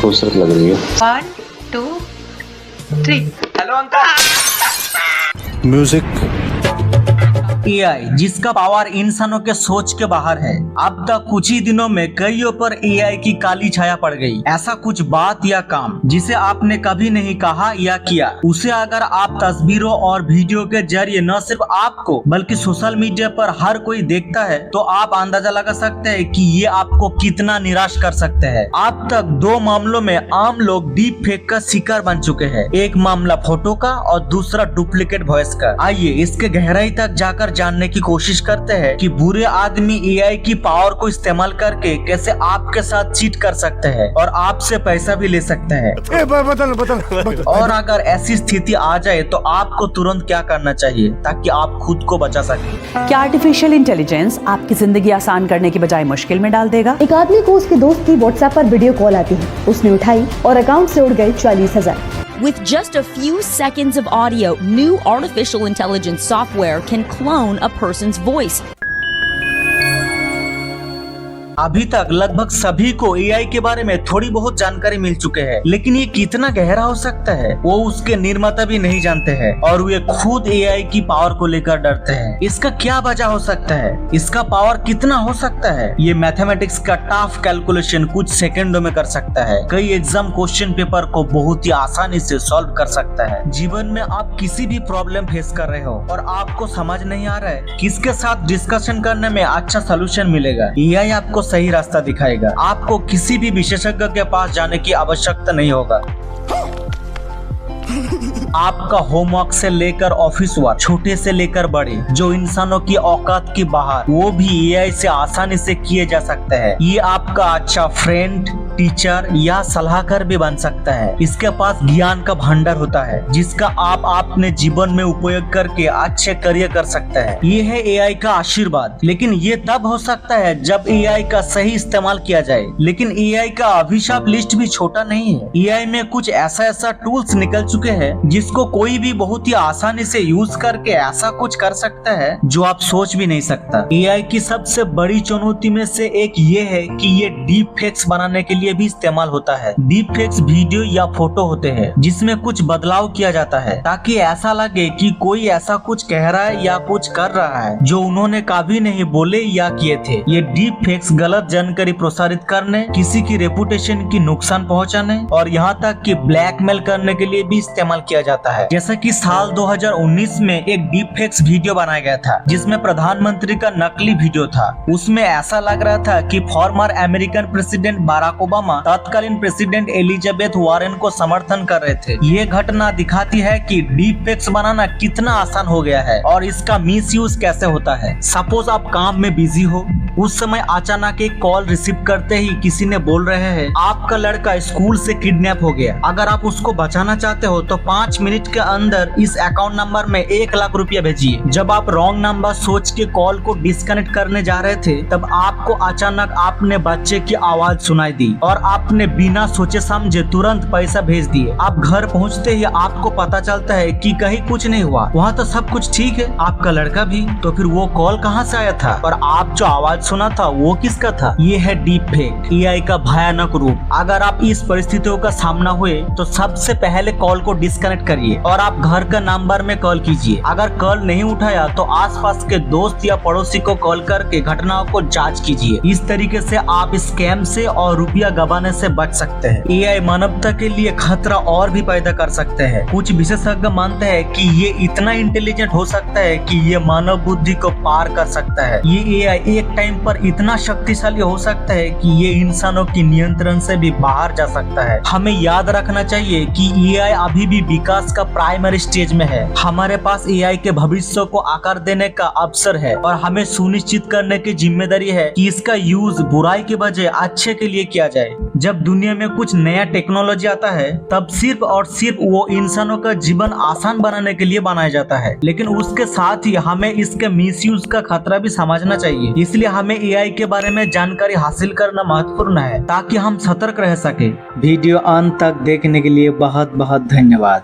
खूबसूरत लग रही है। 1 2 3। Hello uncle. म्यूजिक। एआई जिसका पावर इंसानों के सोच के बाहर है। अब तक कुछ ही दिनों में कईयों पर एआई की काली छाया पड़ गई। ऐसा कुछ बात या काम जिसे आपने कभी नहीं कहा या किया, उसे अगर आप तस्वीरों और वीडियो के जरिए न सिर्फ आपको बल्कि सोशल मीडिया पर हर कोई देखता है तो आप अंदाजा लगा सकते हैं कि ये आपको कितना निराश कर सकते हैं। अब तक 2 मामलों में आम लोग डीप फेक का शिकार बन चुके हैं। एक मामला फोटो का और दूसरा डुप्लीकेट वॉइस का। आइए इसके गहराई तक जाकर जानने की कोशिश करते हैं कि बुरे आदमी एआई की पावर को इस्तेमाल करके कैसे आपके साथ चीट कर सकते हैं और आपसे पैसा भी ले सकते हैं। बदल। और अगर ऐसी स्थिति आ जाए तो आपको तुरंत क्या करना चाहिए ताकि आप खुद को बचा सकें। क्या आर्टिफिशियल इंटेलिजेंस आपकी जिंदगी आसान करने की बजाय मुश्किल में डाल देगा? एक आदमी को उसके दोस्त की व्हाट्सएप पर वीडियो कॉल आती है। उसने उठाई और अकाउंट से उड़ गए 40,000। With just a few seconds of audio, new artificial intelligence software can clone a person's voice. अभी तक लगभग सभी को एआई के बारे में थोड़ी बहुत जानकारी मिल चुके हैं, लेकिन ये कितना गहरा हो सकता है वो उसके निर्माता भी नहीं जानते हैं और वे खुद एआई की पावर को लेकर डरते हैं। इसका क्या वजह हो सकता है? इसका पावर कितना हो सकता है? ये मैथमेटिक्स का टफ कैलकुलेशन कुछ सेकंडों में कर सकता है। कई एग्जाम क्वेश्चन पेपर को बहुत ही आसानी से सॉल्व कर सकता है। जीवन में आप किसी भी प्रॉब्लम फेस कर रहे हो और आपको समझ नहीं आ रहा है किसके साथ डिस्कशन करने में अच्छा सोल्यूशन मिलेगा, एआई आपको सही रास्ता दिखाएगा। आपको किसी भी विशेषज्ञ के पास जाने की आवश्यकता नहीं होगा। आपका होमवर्क से लेकर ऑफिस वर्क, छोटे से लेकर बड़े, जो इंसानों की औकात की बाहर, वो भी एआई से आसानी से किए जा सकते हैं। ये आपका अच्छा फ्रेंड, टीचर या सलाहकार भी बन सकता है। इसके पास ज्ञान का भंडार होता है जिसका आप अपने जीवन में उपयोग करके अच्छे करियर कर सकते हैं। ये है एआई का आशीर्वाद, लेकिन ये तब हो सकता है जब एआई का सही इस्तेमाल किया जाए। लेकिन एआई का अभिशाप लिस्ट भी छोटा नहीं है। एआई में कुछ ऐसा टूल्स निकल चुके हैं जिसको कोई भी बहुत ही आसानी से यूज करके ऐसा कुछ कर सकता है जो आप सोच भी नहीं सकता। एआई की सबसे बड़ी चुनौती में से एक ये है कि ये डीप फेक्स बनाने के लिए भी इस्तेमाल होता है। डीप फेक्स वीडियो या फोटो होते हैं जिसमें कुछ बदलाव किया जाता है ताकि ऐसा लगे कि कोई ऐसा कुछ कह रहा है या कुछ कर रहा है जो उन्होंने कभी नहीं बोले या किए थे। ये डीप फेक्स गलत जानकारी प्रसारित करने, किसी की रेपुटेशन की नुकसान पहुंचाने और यहाँ तक कि ब्लैकमेल करने के लिए भी इस्तेमाल किया जाता है। जैसा कि साल 2019 में एक डीप फेक्स वीडियो बनाया गया था जिसमें प्रधानमंत्री का नकली वीडियो था। उसमें ऐसा लग रहा था कि farmer American president Barack Obama तत्कालीन प्रेसिडेंट एलिजाबेथ वारेन को समर्थन कर रहे थे। ये घटना दिखाती है कि डीप फेक्स बनाना कितना आसान हो गया है और इसका मिसयूज कैसे होता है। सपोज आप काम में बिजी हो, उस समय अचानक एक कॉल रिसीव करते ही किसी ने बोल रहे हैं आपका लड़का स्कूल से किडनैप हो गया। अगर आप उसको बचाना चाहते हो तो 5 मिनट के अंदर इस अकाउंट नंबर में 1 लाख रुपया भेजिए। जब आप रॉन्ग नंबर सोच के कॉल को डिस्कनेक्ट करने जा रहे थे तब आपको अचानक अपने बच्चे की आवाज सुनाई दी और आपने बिना सोचे समझे तुरंत पैसा भेज दिए। आप घर पहुंचते ही आपको पता चलता है कि कहीं कुछ नहीं हुआ, वहाँ तो सब कुछ ठीक है, आपका लड़का भी। तो फिर वो कॉल कहाँ से आया था और आप जो आवाज सुना था वो किसका था? ये है डीप फेक, एआई का भयानक रूप। अगर आप इस परिस्थितियों का सामना हुए तो सबसे पहले कॉल को डिस्कनेक्ट करिए और आप घर का नंबर में कॉल कीजिए। अगर कॉल नहीं उठाया तो आसपास के दोस्त या पड़ोसी को कॉल करके घटनाओं को जांच कीजिए। इस तरीके से आप स्कैम से और रुपया गवाने से बच सकते हैं। एआई मानवता के लिए खतरा और भी पैदा कर सकते हैं। कुछ विशेषज्ञ मानते हैं कि ये इतना इंटेलिजेंट हो सकता है कि ये मानव बुद्धि को पार कर सकता है। ये एआई एक टाइम पर इतना शक्तिशाली हो सकता है कि ये इंसानों की नियंत्रण से भी बाहर जा सकता है। हमें याद रखना चाहिए कि एआई अभी भी विकास का प्राइमरी स्टेज में है। हमारे पास एआई के भविष्य को आकार देने का अवसर है और हमें सुनिश्चित करने की जिम्मेदारी है कि इसका यूज बुराई के बजाय अच्छे के लिए किया जाए। जब दुनिया में कुछ नया टेक्नोलॉजी आता है तब सिर्फ और सिर्फ वो इंसानों का जीवन आसान बनाने के लिए बनाया जाता है, लेकिन उसके साथ ही हमें इसके मिसयूज का खतरा भी समझना चाहिए। इसलिए हमें एआई के बारे में जानकारी हासिल करना महत्वपूर्ण है ताकि हम सतर्क रह सके। वीडियो अंत तक देखने के लिए बहुत बहुत धन्यवाद।